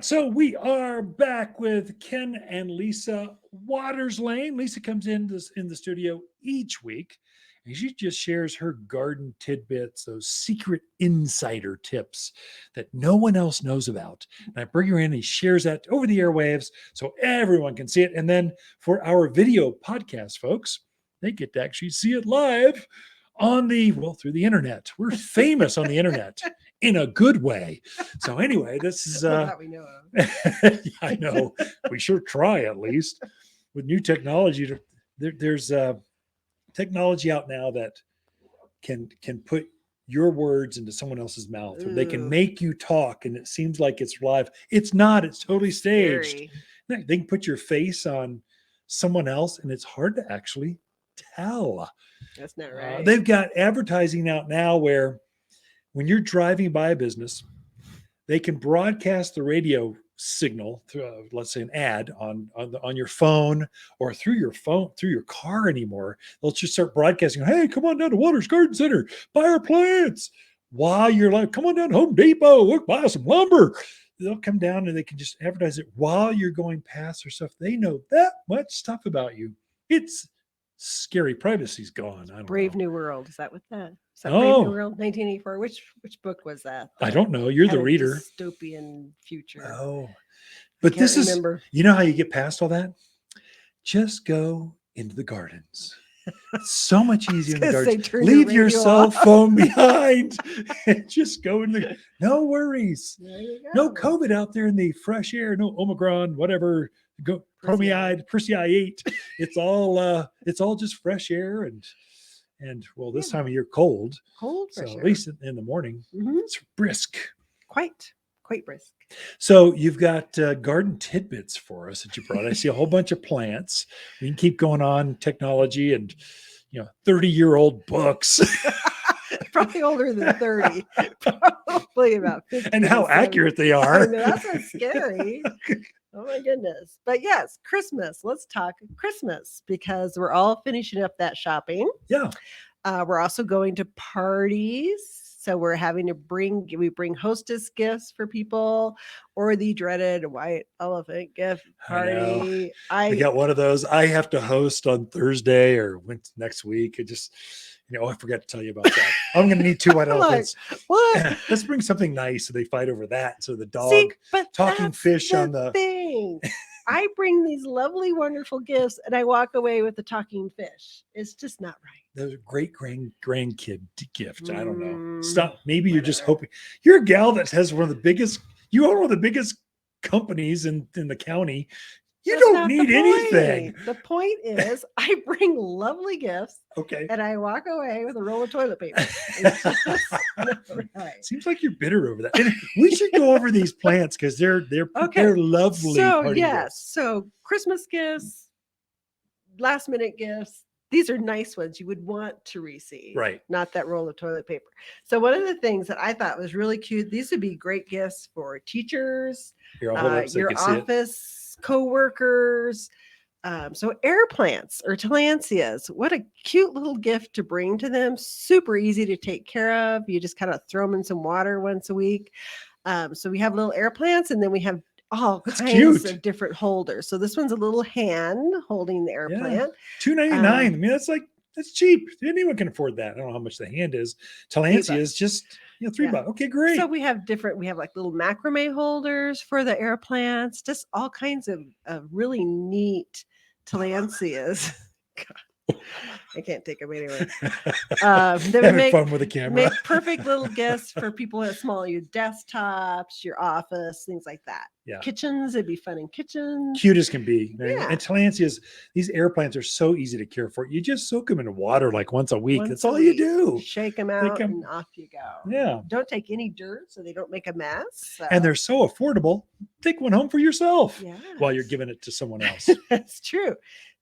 right, so we are back with Ken and Lisa Waters Lane. Lisa comes in the studio each week, and she just shares her garden tidbits, those secret insider tips that no one else knows about. And I bring her in, and he shares that over the airwaves so everyone can see it. And then for our video podcast folks, they get to actually see it live through the internet. We're famous on the internet in a good way. So anyway, this is that we know of. I know we sure try at least with new technology. There's technology out now that can put your words into someone else's mouth, or they can make you talk, and it seems like it's live. It's not. It's totally staged. They can put your face on someone else, and it's hard to actually tell. That's not right. They've got advertising out now where when you're driving by a business, they can broadcast the radio signal through, let's say, an ad on your phone, or through your car anymore. They'll just start broadcasting, hey, come on down to Waters Garden Center, buy our plants. While you're like, come on down to Home Depot, look, buy some lumber. They'll come down and they can just advertise it while you're going past their stuff. They know that much stuff about you. It's scary. Privacy's gone. I don't Brave know. New World. Is that what that? Is that Brave New World? 1984. Which book was that? I don't know. You're the reader. Dystopian future. Oh, but this remember. Is. You know how you get past all that? Just go into the gardens. It's so much easier in the gardens. Leave your cell phone behind and just go in the. No worries. No COVID out there in the fresh air. No Omicron, whatever. Go Persei. It's all just fresh air and well, this time of year cold. So at least in the morning, it's brisk. Quite brisk. So you've got garden tidbits for us that you brought. I see a whole bunch of plants. We can keep going on technology and 30-year-old books. Probably older than 30. Probably about 50. And how accurate they are. I mean, that's not scary. Oh my goodness. But yes, Christmas. Let's talk Christmas because we're all finishing up that shopping. Yeah. We're also going to parties. So we're having to bring Hostess Gifts for people, or the dreaded white elephant gift party. I got one of those. I have to host on Thursday or next week. It just, I forgot to tell you about that. I'm going to need 2 white elephants. What? Let's bring something nice so they fight over that. So the dog talking fish on the thing. I bring these lovely, wonderful gifts and I walk away with the talking fish. It's just not right. Those are great grandkid gift. I don't know. Stop. Maybe you're just hoping. You're a gal that has you own one of the biggest companies in the county. You don't need anything. The point is, I bring lovely gifts. Okay. And I walk away with a roll of toilet paper. Right. Seems like you're bitter over that. And we should go over these plants because they're lovely. So yes. So Christmas gifts, last minute gifts. These are nice ones you would want to receive. Right. Not that roll of toilet paper. So one of the things that I thought was really cute, these would be great gifts for teachers, your office co-workers. So air plants or tillandsias, what a cute little gift to bring to them. Super easy to take care of. You just kind of throw them in some water once a week. So we have little air plants, and then we have all kinds of different holders. So this one's a little hand holding the air plant. $2.99. I mean, that's cheap. Anyone can afford that. I don't know how much the hand is. Tillandsia is just $3. Okay, great. So we have like little macrame holders for the air plants, just all kinds of really neat tillandsias. I can't take them anyway. Having fun with the camera. Make perfect little gifts for people that small, your desktops, your office, things like that. Yeah. Kitchens, it'd be fun in kitchens. Cute as can be. Yeah. And tillandsias, these air plants are so easy to care for. You just soak them in water like once a week. That's all you do. Shake them out and off you go. Yeah. Don't take any dirt so they don't make a mess. So. And they're so affordable. Take one home for yourself while you're giving it to someone else. That's true.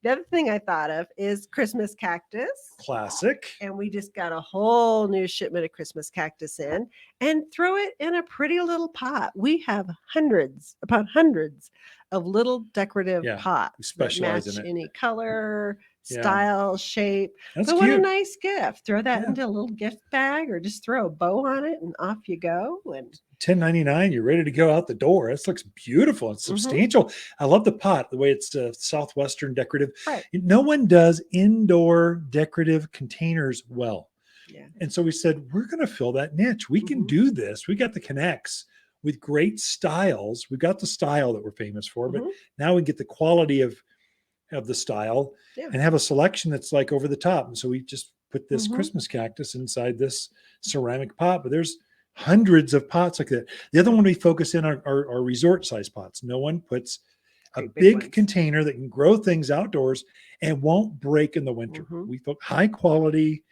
The other thing I thought of is Christmas cactus. Classic. And we just got a whole new shipment of Christmas cactus in and throw it in a pretty little pot. We have hundreds upon hundreds of little decorative pots that match any color, style, shape. That's But what a cute. nice gift. Throw that Yeah. into a little gift bag or just throw a bow on it and off you go. And $10.99, you're ready to go out the door. This looks beautiful and substantial. I love the pot, the way it's Southwestern decorative. right. No one does indoor decorative containers well. Yeah. And so we said, we're going to fill that niche. We can do this. We got the connects with great styles. We got the style that we're famous for, but now we get the quality of the style and have a selection that's like over the top. And so we just put this Christmas cactus inside this ceramic pot, but there's hundreds of pots like that. The other one we focus in on are resort size pots. No one puts a big container that can grow things outdoors and won't break in the winter. We put high quality,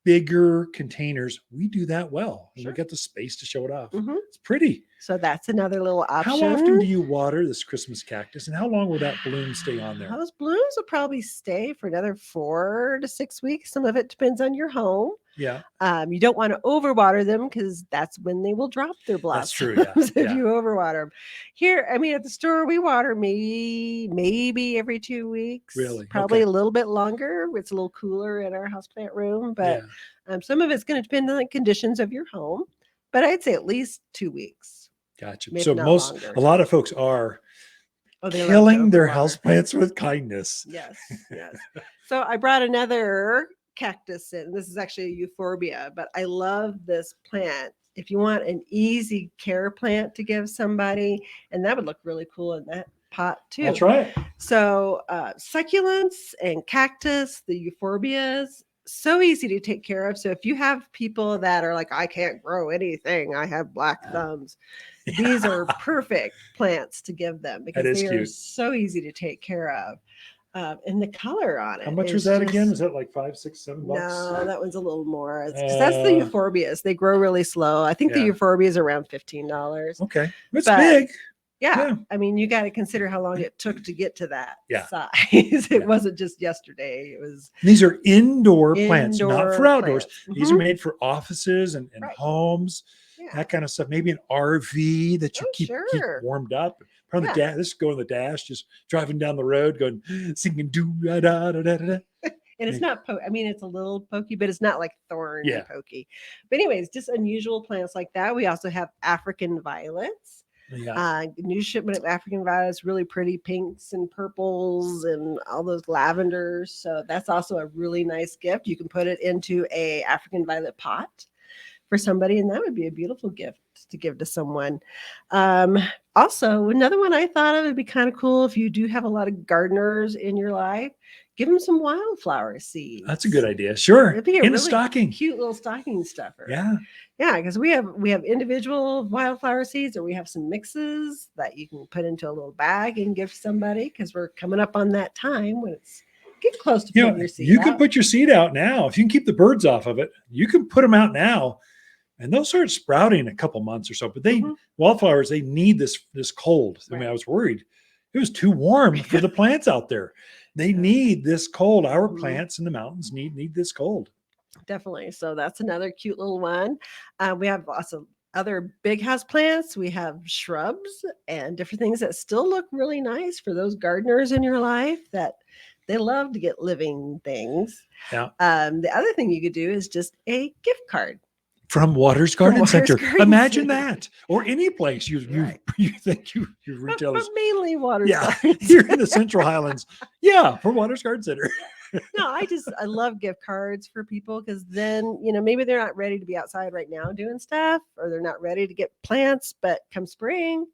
bigger containers. We do that well. And we got the space to show it off. It's pretty. So that's another little option. How often do you water this Christmas cactus, and how long will that bloom stay on there? Those blooms will probably stay for another 4 to 6 weeks. Some of it depends on your home. Yeah. You don't want to overwater them because that's when they will drop their blossoms. That's true. Yeah. If you overwater them. Here, I mean, at the store, we water maybe every 2 weeks. Really? Probably a little bit longer. It's a little cooler in our houseplant room, but some of it's going to depend on the conditions of your home. But I'd say at least 2 weeks. Gotcha. So a lot of folks are killing their houseplants with kindness. Yes. So I brought another cactus in. This is actually a Euphorbia, but I love this plant. If you want an easy care plant to give somebody, and that would look really cool in that pot too. That's right. So succulents and cactus, the Euphorbias, so easy to take care of. So if you have people that are like, I can't grow anything, I have black thumbs, these are perfect plants to give them because they are so easy to take care of. And the color on it. How much was that again? Is that like $5, $6, $7? No, that one's a little more. That's the Euphorbias. They grow really slow. I think the Euphorbia is around $15. Okay, that's big. Yeah. I mean, you got to consider how long it took to get to that size. It wasn't just yesterday. It was. These are indoor plants, not for outdoors. These are made for offices and homes, that kind of stuff. Maybe an RV that you keep warmed up. From the dash, this is going the dash, just driving down the road, going singing do da da da da da. And it's not I mean, it's a little pokey, but it's not like thorny pokey. But anyways, just unusual plants like that. We also have African violets. New shipment of African violets, really pretty pinks and purples and all those lavenders. So that's also a really nice gift. You can put it into a African violet pot for somebody, and that would be a beautiful gift to give to someone. Also, another one I thought of would be kind of cool if you do have a lot of gardeners in your life. Give them some wildflower seeds. That's a good idea. Sure. It'd be in really a stocking. Cute little stocking stuffer. Yeah. Yeah, because we have individual wildflower seeds, or we have some mixes that you can put into a little bag and give somebody, because we're coming up on that time when it's get close to putting your seed out. You can put your seed out now. If you can keep the birds off of it, you can put them out now. And they'll start sprouting in a couple months or so. But wildflowers, they need this cold. I mean, I was worried. It was too warm for the plants out there. They need this cold. Our plants in the mountains need this cold. Definitely. So that's another cute little one. We have lots of other big house plants. We have shrubs and different things that still look really nice for those gardeners in your life that they love to get living things. Yeah. The other thing you could do is just a gift card. From Waters Garden Center. Imagine that. Or any place you think your retailers. But mainly Waters Garden Center. Here in the Central Highlands. Yeah, for Waters Garden Center. No, I love gift cards for people, because then, maybe they're not ready to be outside right now doing stuff, or they're not ready to get plants, but come spring.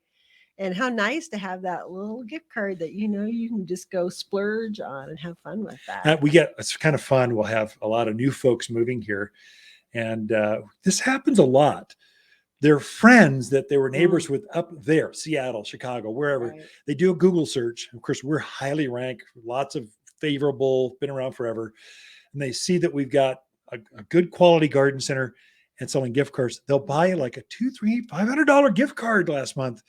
And how nice to have that little gift card that you can just go splurge on and have fun with that. It's kind of fun. We'll have a lot of new folks moving here. And this happens a lot. They're friends that they were neighbors with up there, Seattle, Chicago, wherever. Right. They do a Google search. Of course, we're highly ranked, lots of favorable, been around forever. And they see that we've got a good quality garden center and selling gift cards. They'll buy like a $200, $300, $500 gift card last month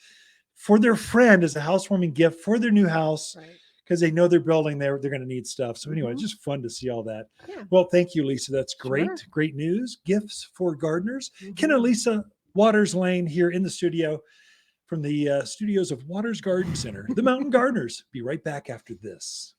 for their friend as a housewarming gift for their new house. Right. Because they know they're building there, they're going to need stuff. So anyway, it's just fun to see all that. Yeah. Well, thank you, Lisa. That's great. Sure. Great news. Gifts for gardeners. Ken and Lisa Waters Lain here in the studio from the studios of Waters Garden Center, the Mountain Gardeners. Be right back after this.